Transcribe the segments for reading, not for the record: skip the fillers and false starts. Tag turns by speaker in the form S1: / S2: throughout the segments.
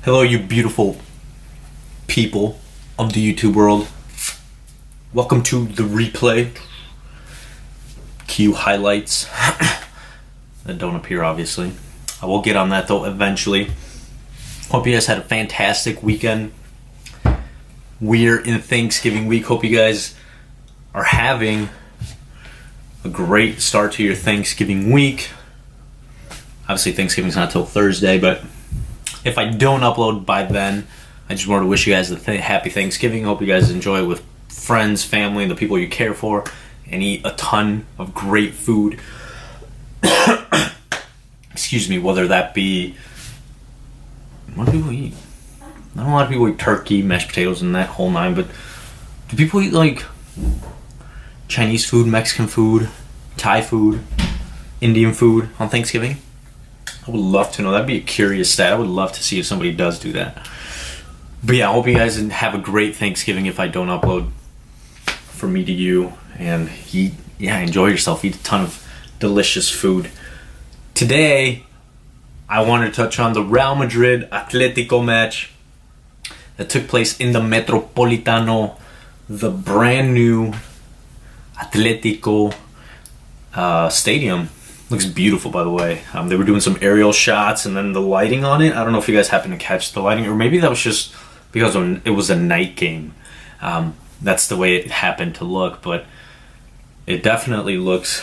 S1: Hello, you beautiful people of the YouTube world. Welcome to the replay. Cue highlights that don't appear, obviously. I will get on that, though, eventually. Hope you guys had a fantastic weekend. We're in Thanksgiving week. Hope you guys are having a great start to your Thanksgiving week. Obviously, Thanksgiving's not till Thursday, but if I don't upload by then, I just wanted to wish you guys a happy Thanksgiving. Hope you guys enjoy it with friends, family, and the people you care for, and eat a ton of great food. Excuse me, whether that be... What do people eat? Not a lot of people eat turkey, mashed potatoes, and that whole nine, but do people eat, like, Chinese food, Mexican food, Thai food, Indian food on Thanksgiving? I would love to know. That'd be a curious stat. I would love to see if somebody does do that. But yeah, I hope you guys have a great Thanksgiving if I don't upload from me to you. And enjoy yourself. Eat a ton of delicious food. Today, I wanted to touch on the Real Madrid Atletico match that took place in the Metropolitano, the brand new Atletico stadium. Looks beautiful, by the way. They were doing some aerial shots, and then the lighting on it. I don't know if you guys happened to catch the lighting, or maybe that was just because it was a night game. That's the way it happened to look, but it definitely looks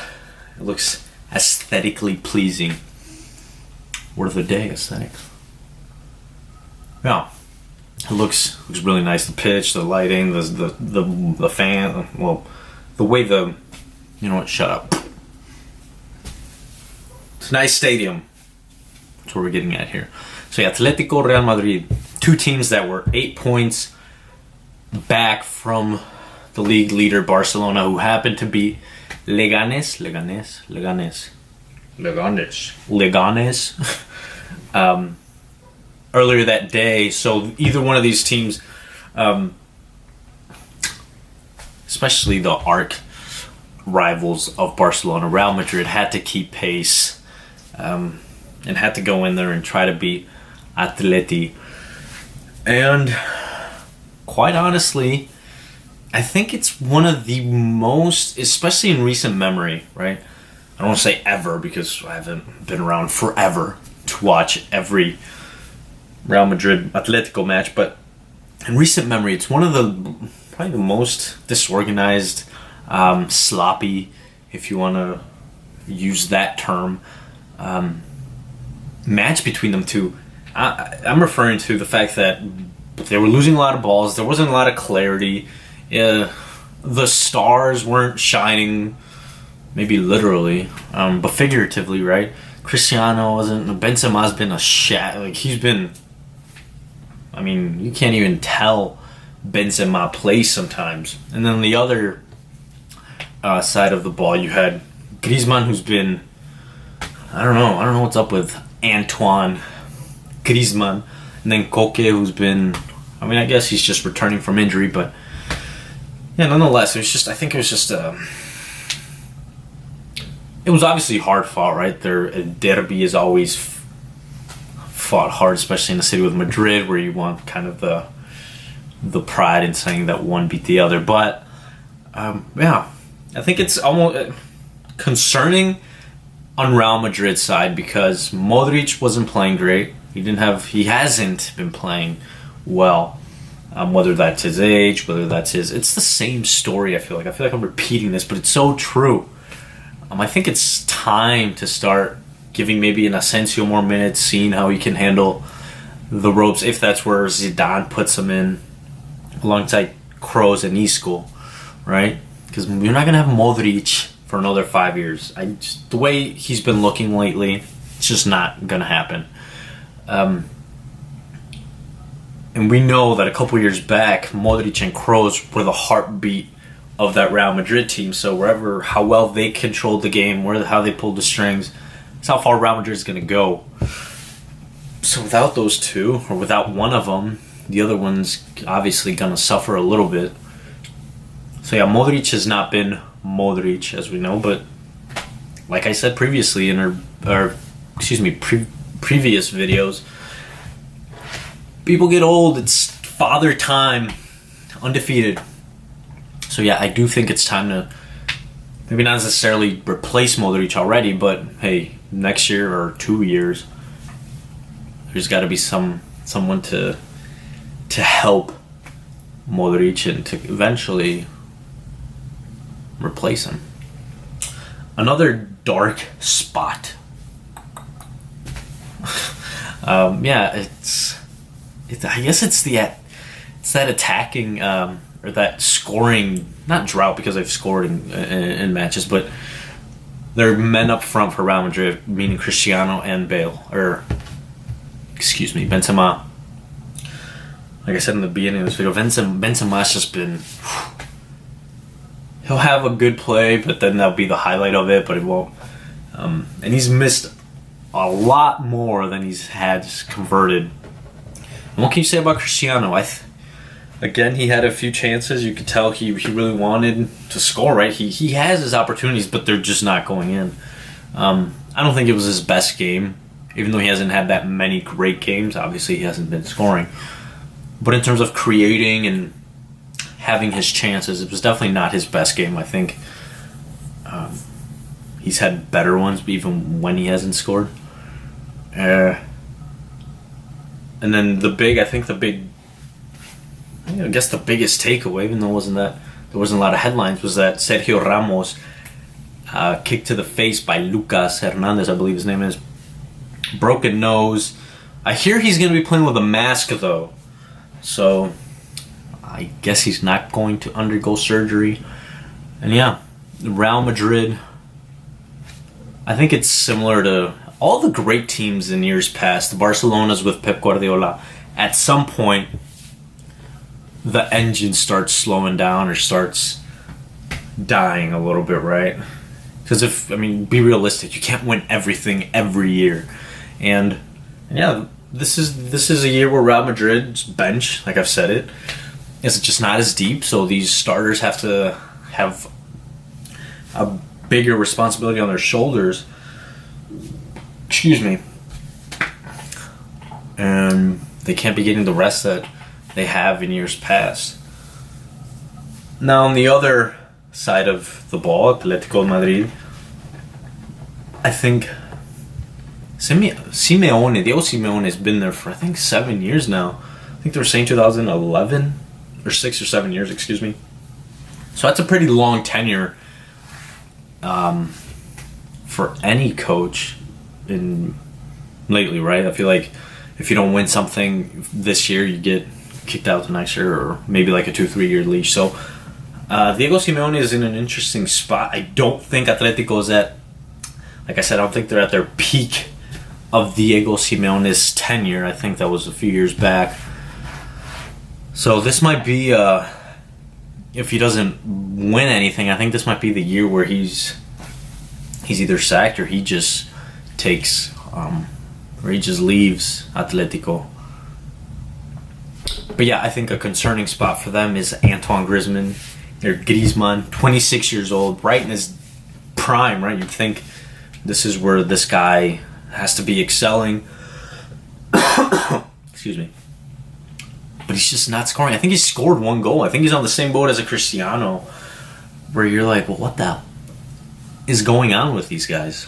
S1: aesthetically pleasing. Word of the day, aesthetic. Yeah, it looks really nice. The pitch, the lighting, the fan. Well, the way you know what? Shut up. It's a nice stadium. That's what we're getting at here. So yeah, Atletico, Real Madrid. Two teams that were 8 points back from the league leader Barcelona, who happened to beat Leganes. Earlier that day. So either one of these teams, especially the arch rivals of Barcelona, Real Madrid, had to keep pace. And had to go in there and try to beat Atleti. And quite honestly, I think it's one of the most, especially in recent memory, right? I don't want to say ever because I haven't been around forever to watch every Real Madrid Atletico match, but in recent memory, it's one of probably the most disorganized, sloppy, if you want to use that term, match between them two. I'm referring to the fact that they were losing a lot of balls. There wasn't a lot of clarity. The stars weren't shining, maybe literally, but figuratively, right? Cristiano wasn't. Benzema's been a he's been. I mean, you can't even tell Benzema plays sometimes. And then the other side of the ball, you had Griezmann, who's been. I don't know what's up with Antoine Griezmann. And then Koke, who's been... I mean, I guess he's just returning from injury, but... Yeah, nonetheless, I think it was just... It was obviously hard fought, right? Their derby is always fought hard, especially in a city with Madrid, where you want kind of the pride in saying that one beat the other. But, yeah, I think it's almost concerning on Real Madrid's side because Modric wasn't playing great. He hasn't been playing well. Whether that's his age, whether that's it's the same story. I feel like I'm repeating this, but it's so true. I think it's time to start giving maybe an Asensio more minutes, seeing how he can handle the ropes, if that's where Zidane puts him in alongside Kroos and Isco, right? Because you're not gonna have Modric for another 5 years. The way he's been looking lately, it's just not going to happen. And we know that a couple years back, Modric and Kroos were the heartbeat of that Real Madrid team. So how well they controlled the game, how they pulled the strings, that's how far Real Madrid is going to go. So without those two, or without one of them, the other one's obviously going to suffer a little bit. So yeah, Modric has not been Modric, as we know, but like I said previously in previous videos, people get old. It's father time, undefeated. So yeah, I do think it's time to maybe not necessarily replace Modric already, but hey, next year or 2 years, there's got to be someone to help Modric and to eventually replace him. Another dark spot. I guess it's that attacking or that scoring, not drought because they've scored in matches, but they're men up front for Real Madrid, meaning Cristiano and Benzema. Like I said in the beginning of this video, Benzema's just been. He'll have a good play, but then that'll be the highlight of it, but it won't. And he's missed a lot more than he's had converted. And what can you say about Cristiano? Again, he had a few chances. You could tell he really wanted to score, right? He has his opportunities, but they're just not going in. I don't think it was his best game, even though he hasn't had that many great games. Obviously, he hasn't been scoring. But in terms of creating and having his chances, it was definitely not his best game. I think he's had better ones, even when he hasn't scored. And then the biggest takeaway, even though there wasn't a lot of headlines, was that Sergio Ramos kicked to the face by Lucas Hernandez, I believe his name is. Broken nose. I hear he's going to be playing with a mask though, so I guess he's not going to undergo surgery. And yeah, Real Madrid, I think it's similar to all the great teams in years past. The Barcelona's with Pep Guardiola. At some point, the engine starts slowing down or starts dying a little bit, right? Because be realistic, you can't win everything every year. And yeah, this is a year where Real Madrid's bench, like I've said it, is just not as deep, so these starters have to have a bigger responsibility on their shoulders. Excuse me. And they can't be getting the rest that they have in years past. Now, on the other side of the ball, Atletico Madrid, I think Diego Simeone has been there for, I think, 7 years now. I think they were saying 2011, or 6 or 7 years, excuse me. So that's a pretty long tenure for any coach lately, right? I feel like if you don't win something this year, you get kicked out the next year, or maybe like a 2-3 year leash. So Diego Simeone is in an interesting spot. I don't think Atletico is like I said, I don't think they're at their peak of Diego Simeone's tenure. I think that was a few years back. So this might be, if he doesn't win anything, I think this might be the year where he's either sacked or he just takes, or he just leaves Atletico. But yeah, I think a concerning spot for them is Antoine Griezmann, 26 years old, right in his prime, right? You'd think this is where this guy has to be excelling. Excuse me. But he's just not scoring. I think he's scored 1 goal. I think he's on the same boat as a Cristiano, where you're like, well, what the is going on with these guys?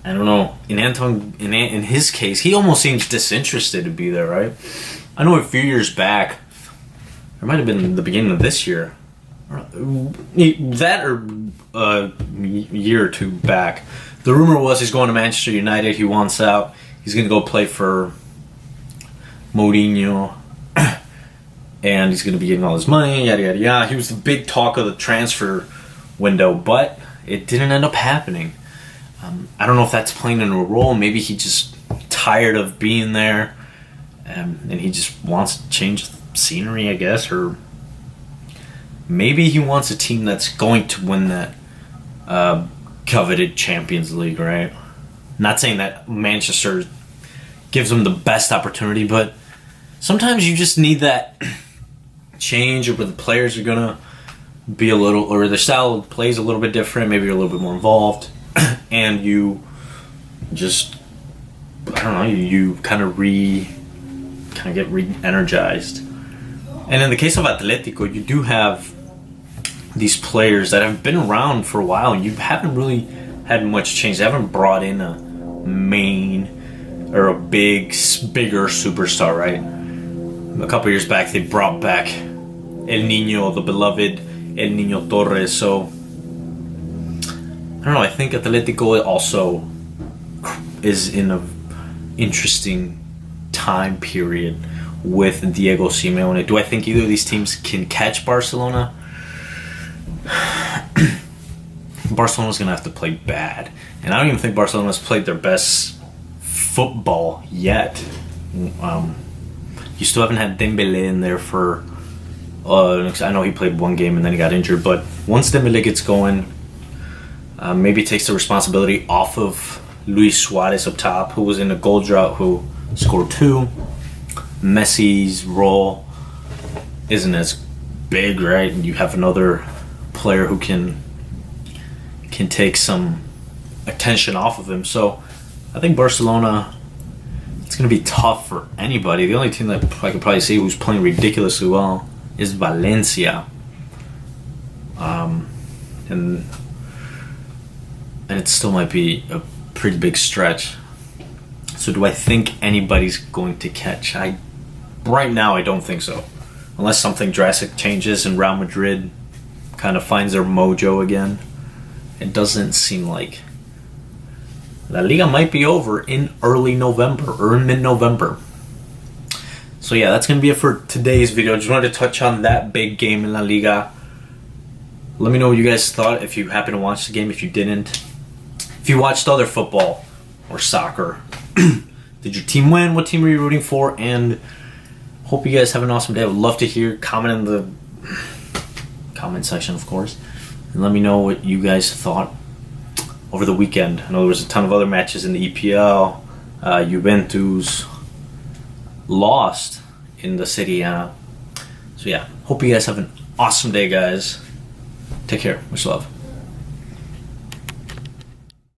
S1: I don't know. In his case, he almost seems disinterested to be there, right? I know a few years back, it might have been the beginning of this year, that or a year or two back, the rumor was he's going to Manchester United. He wants out. He's going to go play for Mourinho, and he's going to be getting all his money, yada, yada, yada. He was the big talk of the transfer window, but it didn't end up happening. I don't know if that's playing into a role. Maybe he just tired of being there, and he just wants to change the scenery, I guess, or maybe he wants a team that's going to win that coveted Champions League, right? Not saying that Manchester gives them the best opportunity, but sometimes you just need that change, or where the players are gonna be a little, or their style of play is a little bit different. Maybe you're a little bit more involved, and you just, I don't know, you kind of kind of get re-energized. And in the case of Atletico, you do have these players that have been around for a while, and you haven't really had much change. They haven't brought in a main or a bigger superstar, right? A couple years back, they brought back El Niño, the beloved El Niño Torres. So I don't know. I think Atletico also is in a interesting time period with Diego Simeone. Do I think either of these teams can catch Barcelona? Barcelona's going to have to play bad. And I don't even think Barcelona's played their best football yet. You still haven't had Dembele in there for... I know he played one game and then he got injured. But once Dembele gets going, maybe takes the responsibility off of Luis Suarez up top, who was in a goal drought, who scored 2. Messi's role isn't as big, right? And you have another player who can take some attention off of him. So I think Barcelona, it's going to be tough for anybody. The only team that I could probably see who's playing ridiculously well is Valencia. And it still might be a pretty big stretch. So do I think anybody's going to catch? Right now, I don't think so. Unless something drastic changes and Real Madrid kind of finds their mojo again. It doesn't seem like La Liga might be over in early November or in mid-November. So yeah, that's going to be it for today's video. Just wanted to touch on that big game in La Liga. Let me know what you guys thought if you happened to watch the game, if you didn't. If you watched other football or soccer. Did your team win? What team are you rooting for? And hope you guys have an awesome day. I would love to hear. Comment in the comment section, of course. And let me know what you guys thought over the weekend. I know there was a ton of other matches in the EPL. Juventus lost in the Serie A. So yeah, hope you guys have an awesome day, guys. Take care. Much love.